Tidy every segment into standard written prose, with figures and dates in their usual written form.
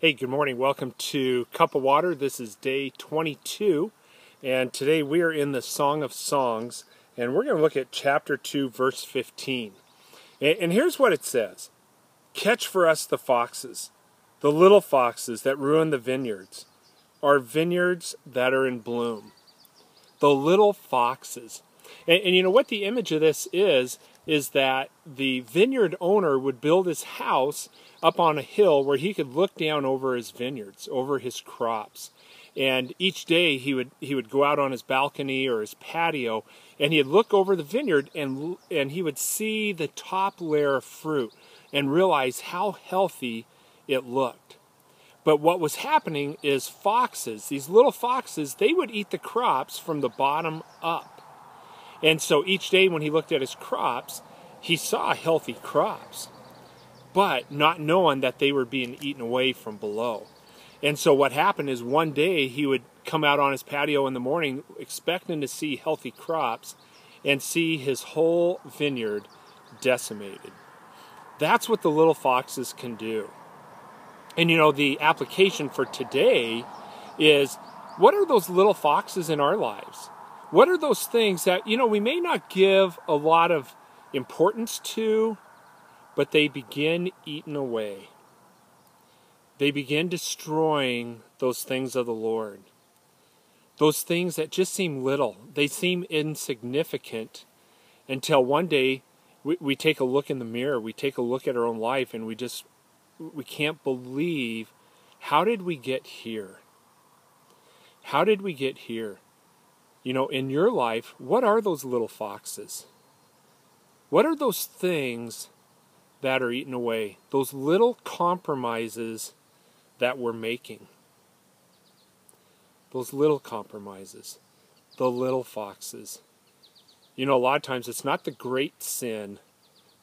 Hey, good morning. Welcome to Cup of Water. This is day 22, and today we are in the Song of Songs, and we're going to look at chapter 2, verse 15. And here's what it says. Catch for us the foxes, the little foxes that ruin the vineyards, our vineyards that are in bloom. The little foxes. And you know what the image of this is that the vineyard owner would build his house up on a hill where he could look down over his vineyards, over his crops. And each day he would go out on his balcony or his patio, and he'd look over the vineyard and he would see the top layer of fruit and realize how healthy it looked. But what was happening is foxes, these little foxes, they would eat the crops from the bottom up. And so each day when he looked at his crops, he saw healthy crops, but not knowing that they were being eaten away from below. And so what happened is one day he would come out on his patio in the morning expecting to see healthy crops and see his whole vineyard decimated. That's what the little foxes can do. And you know, the application for today is, what are those little foxes in our lives? What are those things that, you know, we may not give a lot of importance to, but they begin eating away. They begin destroying those things of the Lord. Those things that just seem little. They seem insignificant until one day we take a look in the mirror, we take a look at our own life, and we can't believe, how did we get here? How did we get here? You know, in your life, what are those little foxes? What are those things that are eaten away? Those little compromises that we're making. Those little compromises. The little foxes. You know, a lot of times it's not the great sin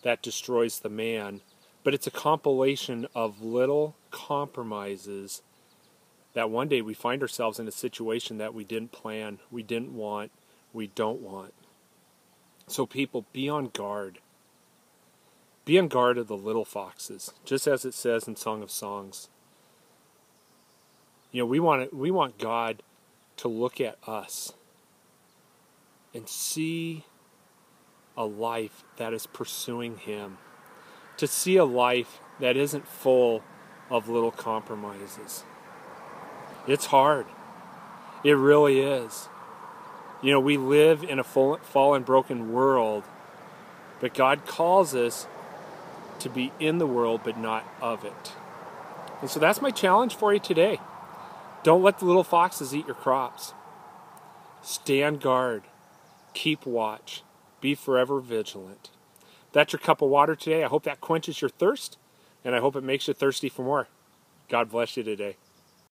that destroys the man, but it's a compilation of little compromises that one day we find ourselves in a situation that we didn't plan, we didn't want, we don't want. So people, be on guard. Be on guard of the little foxes, just as it says in Song of Songs. You know, we want God to look at us and see a life that is pursuing Him. To see a life that isn't full of little compromises. It's hard. It really is. You know, we live in a fallen, broken world, but God calls us to be in the world, but not of it. And so that's my challenge for you today. Don't let the little foxes eat your crops. Stand guard. Keep watch. Be forever vigilant. That's your cup of water today. I hope that quenches your thirst, and I hope it makes you thirsty for more. God bless you today.